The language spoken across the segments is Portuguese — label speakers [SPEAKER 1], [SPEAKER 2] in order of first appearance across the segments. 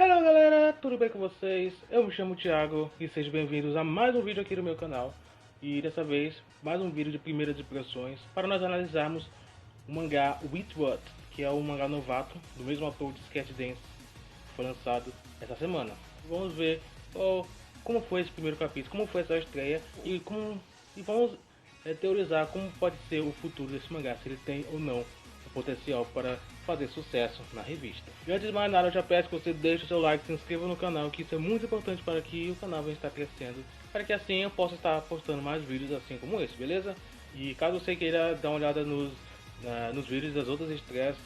[SPEAKER 1] Hello galera, tudo bem com vocês? Eu me chamo Thiago e sejam bem-vindos a mais um vídeo aqui no meu canal. E dessa vez, mais um vídeo de primeiras impressões para nós analisarmos o mangá Witchwood, que é um mangá novato do mesmo autor de Sketch Dance, que foi lançado essa semana. Vamos ver como foi esse primeiro capítulo, como foi essa estreia e vamos teorizar como pode ser o futuro desse mangá, se ele tem ou não o potencial para fazer sucesso na revista. E antes de mais nada, eu já peço que você deixe o seu like, se inscreva no canal, que isso é muito importante para que o canal venha estar crescendo, para que assim eu possa estar postando mais vídeos assim como esse, beleza? E caso você queira dar uma olhada nos vídeos das outras estreias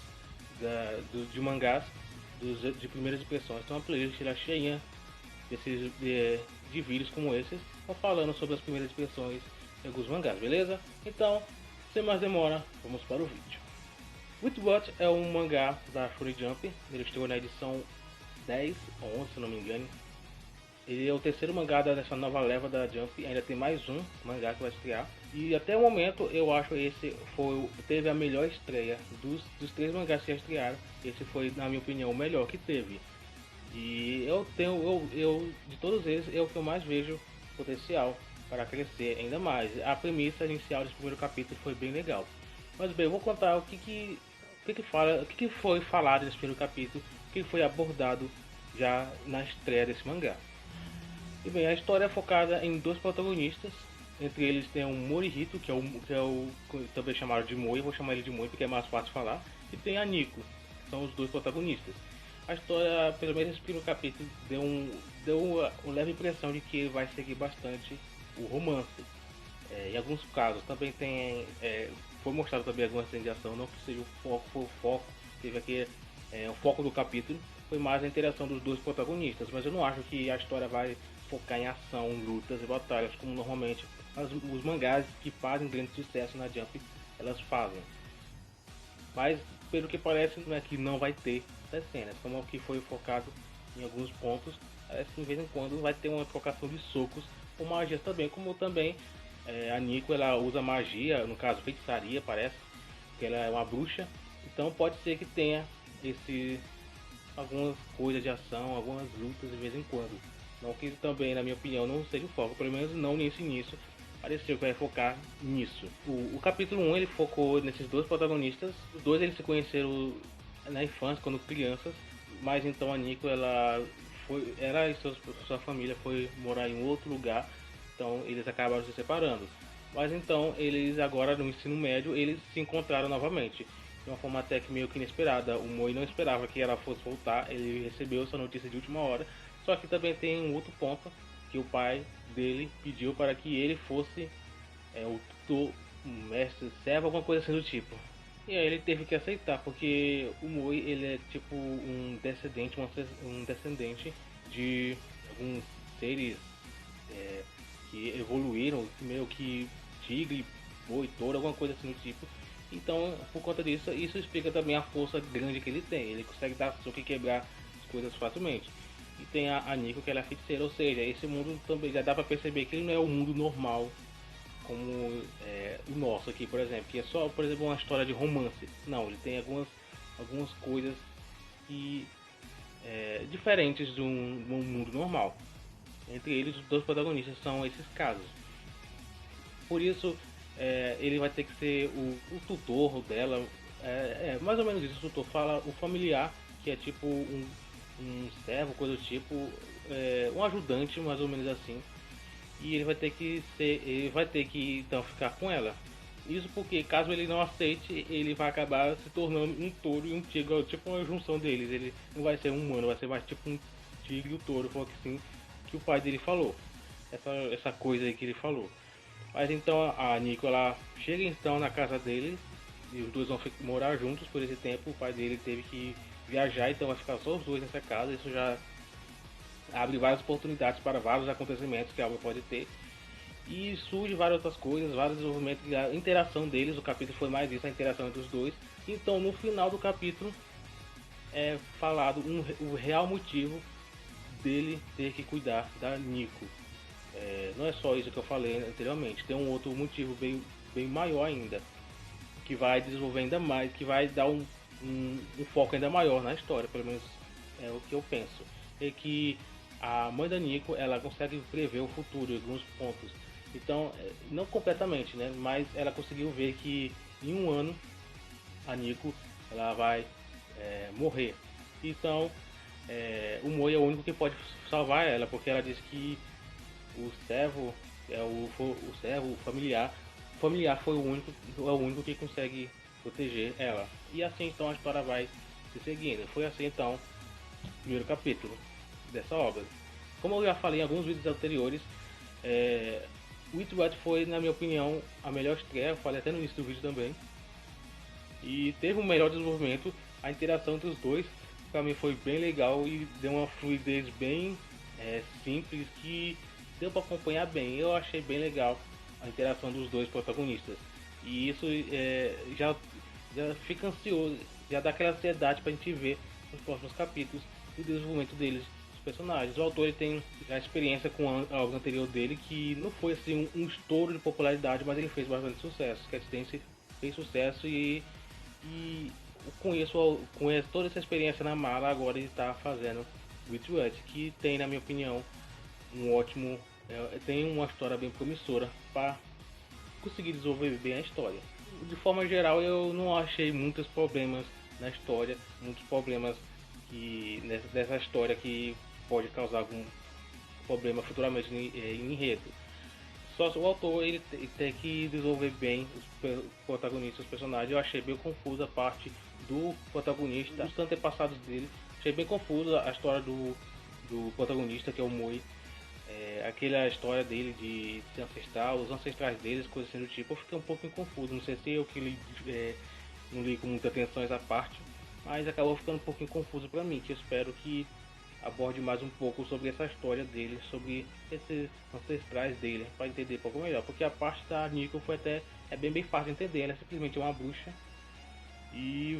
[SPEAKER 1] de mangás, de primeiras impressões, tem uma playlist lá cheinha de vídeos como esses, falando sobre as primeiras impressões de alguns mangás, beleza? Então, sem mais demora, vamos para o vídeo. Witchwood é um mangá da Shonen Jump, ele estreou na edição 10 ou 11, se não me engano. Ele é o terceiro mangá dessa nova leva da Jump, ainda tem mais um mangá que vai estrear. E até o momento eu acho que esse teve a melhor estreia dos três mangás que já estrearam. Esse foi, na minha opinião, o melhor que teve. E de todos eles, é o que eu mais vejo potencial para crescer ainda mais. A premissa inicial desse primeiro capítulo foi bem legal. Mas bem, eu vou contar o que foi falado nesse primeiro capítulo, o que foi abordado já na estreia desse mangá. E bem, a história é focada em dois protagonistas. Entre eles tem o Morihito, que é o também chamado de Moi, eu vou chamar ele de Moi porque é mais fácil falar, e tem a Nico, são os dois protagonistas. A história, pelo menos esse primeiro capítulo, deu uma leve impressão de que vai seguir bastante o romance. Em alguns casos também foi mostrado também algumas cenas de ação, não que seja o foco, teve aqui o foco do capítulo, foi mais a interação dos dois protagonistas, mas eu não acho que a história vai focar em ação, lutas e batalhas, como normalmente os mangás que fazem grande sucesso na Jump, elas fazem. Mas pelo que parece, né, que não vai ter essas cenas, como que foi focado em alguns pontos, parece que de vez em quando vai ter uma trocação de socos ou magias também, como também a Nico ela usa magia, no caso feitiçaria parece, que ela é uma bruxa, então pode ser que tenha algumas coisas de ação, algumas lutas de vez em quando. Não que também, na minha opinião, não seja o foco, pelo menos não nesse início. Pareceu que vai focar nisso. O capítulo 1 ele focou nesses dois protagonistas. Os dois eles se conheceram na infância, quando crianças. Mas então a Nico ela e sua família foi morar em outro lugar. Então eles acabaram se separando. Mas então eles agora no ensino médio eles se encontraram novamente de uma forma até que meio que inesperada. O Moi não esperava que ela fosse voltar, ele recebeu essa notícia de última hora. Só que também tem um outro ponto, que o pai dele pediu para que ele fosse o tutor, um mestre, servo, alguma coisa assim do tipo. E aí ele teve que aceitar, porque o Moi ele é tipo um descendente de alguns seres que evoluíram, meio que tigre, boi, touro, alguma coisa assim do tipo. Então, por conta disso, isso explica também a força grande que ele tem. Ele consegue dar soco e quebrar as coisas facilmente. E tem a Nico, que ela é feiticeira, ou seja, esse mundo também já dá pra perceber que ele não é o mundo normal como o nosso aqui, por exemplo, que é só, por exemplo, uma história de romance. Não, ele tem algumas coisas que diferentes de um mundo normal. Entre eles, os dois protagonistas são esses casos. Por isso, ele vai ter que ser o tutor dela. Mais ou menos isso. O tutor fala o familiar, que é tipo um servo, coisa do tipo, um ajudante, mais ou menos assim. E ele vai ter que então ficar com ela. Isso porque caso ele não aceite, ele vai acabar se tornando um touro e um tigre, tipo uma junção deles. Ele não vai ser um humano, vai ser mais tipo um tigre e um touro, foi assim que o pai dele falou. Essa coisa aí que ele falou. Mas então a Nico ela chega então na casa dele e os dois vão morar juntos por esse tempo. O pai dele teve que viajar, então vai ficar só os dois nessa casa. Isso já abre várias oportunidades para vários acontecimentos que a obra pode ter. E surge várias outras coisas, vários desenvolvimentos, a interação deles. O capítulo foi mais isso, a interação entre os dois. Então no final do capítulo é falado o real motivo dele ter que cuidar da Nico. Não é só isso que eu falei anteriormente, tem um outro motivo bem maior ainda, que vai desenvolver ainda mais, que vai dar um foco ainda maior na história, pelo menos é o que eu penso. é que a mãe da Nico, ela consegue prever o futuro em alguns pontos. Então, não completamente, né? Mas ela conseguiu ver que em um ano a Nico ela vai morrer. Então, o Moi é o único que pode salvar ela, porque ela diz que o servo o servo, o familiar é o único que consegue proteger ela. E assim então a história vai se seguindo. Foi assim então o primeiro capítulo dessa obra. Como eu já falei em alguns vídeos anteriores, Witchwatch foi, na minha opinião, a melhor estreia. Eu falei até no início do vídeo também. E teve um melhor desenvolvimento. A interação entre os dois para mim foi bem legal e deu uma fluidez bem simples que deu para acompanhar bem. Eu achei bem legal a interação dos dois protagonistas. E isso já fica ansioso, já dá aquela ansiedade para a gente ver os próximos capítulos e o desenvolvimento deles, dos personagens. O autor ele tem a experiência com a obra anterior dele, que não foi assim um estouro de popularidade, mas ele fez bastante sucesso. Cat Dance fez sucesso e conheço toda essa experiência na mala. Agora ele está fazendo Witchwatch, que tem, na minha opinião, um ótimo tem uma história bem promissora para conseguir desenvolver bem a história. De forma geral, eu não achei muitos problemas na história, muitos problemas que nessa história que pode causar algum problema futuramente em enredo. Só o autor ele tem que desenvolver bem os protagonistas, os personagens. Eu achei bem confusa a parte do protagonista, dos antepassados dele. Achei bem confusa a história do protagonista, que é o Moi. Aquela história dele de ser ancestral, os ancestrais deles, coisas assim do tipo. Eu fiquei um pouco confuso. Não sei se eu que não li com muita atenção essa parte, mas acabou ficando um pouquinho confuso para mim. Que eu espero que aborde mais um pouco sobre essa história dele, sobre esses ancestrais dele, para entender um pouco melhor. Porque a parte da Nico foi até bem fácil de entender. Ela é simplesmente uma bruxa e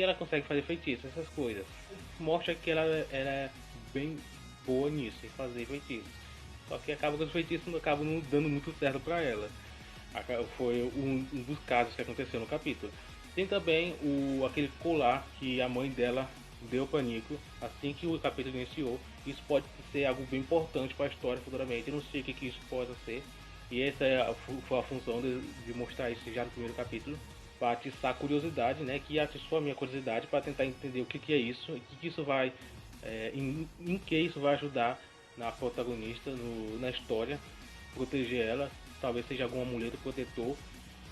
[SPEAKER 1] ela consegue fazer feitiços, essas coisas. Mostra que ela é bem boa nisso, em fazer feitiços. Só que acaba que os feitiços não acabam não dando muito certo para ela. Foi um dos casos que aconteceu no capítulo. Tem também aquele colar que a mãe dela deu para Nico assim que o capítulo iniciou. Isso pode ser algo bem importante para a história futuramente. Eu não sei o que isso pode ser. E essa foi a função de mostrar isso já no primeiro capítulo, para atiçar a curiosidade, né? Que atiçou a minha curiosidade para tentar entender o que é isso, e que isso vai, em que isso vai ajudar na protagonista, na história, proteger ela. Talvez seja algum amuleto protetor,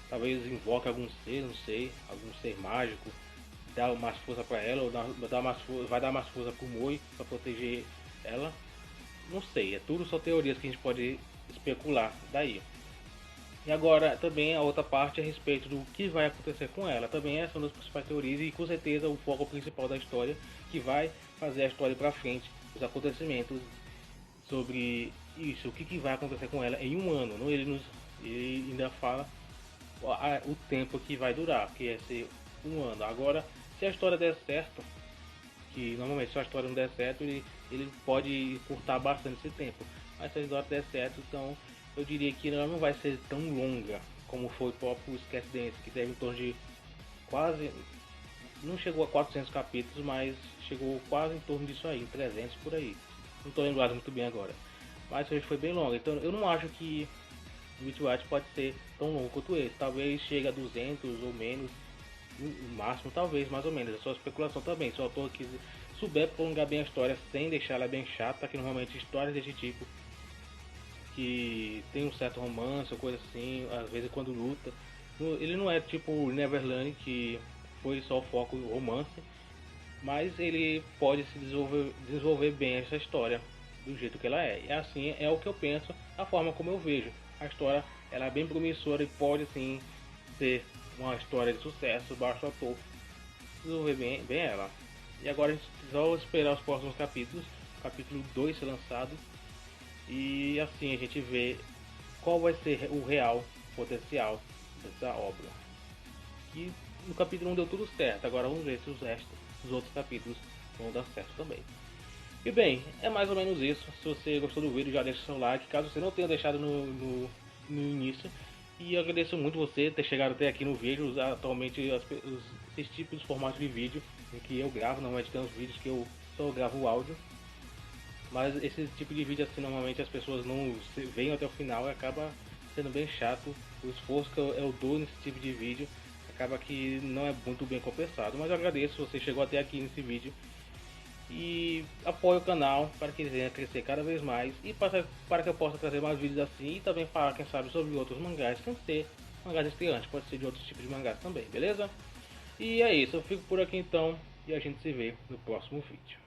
[SPEAKER 1] talvez invoque algum ser, não sei, algum ser mágico, dar mais força para ela, ou vai dar mais força pro Moi para proteger ela. Não sei, é tudo só teorias que a gente pode especular daí. E agora também a outra parte a respeito do que vai acontecer com ela. Também essa é uma das principais teorias e com certeza o foco principal da história, que vai fazer a história para frente, os acontecimentos sobre isso, o que vai acontecer com ela em um ano. Não? Ele ainda fala o tempo que vai durar, que é ser um ano. Agora, se a história der certo, que normalmente se a história não der certo, ele pode encurtar bastante esse tempo. Mas se a história der certo, então eu diria que ela não vai ser tão longa como foi o próprio Sketch Dance, que teve em torno de quase, não chegou a 400 capítulos, mas chegou quase em torno disso aí, 300 por aí. Não estou lembrado muito bem agora, mas hoje foi bem longa, então eu não acho que Witchwatch pode ser tão longo quanto esse. Talvez chegue a 200 ou menos, no máximo, talvez, mais ou menos. É só especulação também. Se o autor souber prolongar bem a história sem deixar ela bem chata, que normalmente histórias desse tipo que tem um certo romance ou coisa assim, às vezes quando luta, ele não é tipo Neverland, que foi só o foco romance, mas ele pode se desenvolver bem essa história do jeito que ela é. E assim é o que eu penso, a forma como eu vejo. A história ela é bem promissora e pode sim ser uma história de sucesso, basta o ator desenvolver bem ela. E agora a gente só esperar os próximos capítulos, capítulo 2 ser lançado, e assim a gente vê qual vai ser o real potencial dessa obra. E no capítulo 1 deu tudo certo, agora vamos ver se os outros capítulos vão dar certo também. E bem, é mais ou menos isso. Se você gostou do vídeo, já deixa seu like, caso você não tenha deixado no início. E eu agradeço muito você ter chegado até aqui no vídeo. Atualmente esses tipos de formatos de vídeo em que eu gravo, normalmente tem uns vídeos que eu só gravo o áudio. Mas esse tipo de vídeo assim normalmente as pessoas não veem até o final e acaba sendo bem chato. O esforço que eu dou nesse tipo de vídeo acaba que não é muito bem compensado. Mas eu agradeço se você chegou até aqui nesse vídeo e apoie o canal para que ele venha crescer cada vez mais e para que eu possa trazer mais vídeos assim e também falar, quem sabe, sobre outros mangás, sem ser mangás estreantes, pode ser de outros tipos de mangás também, beleza? E é isso, eu fico por aqui então e a gente se vê no próximo vídeo.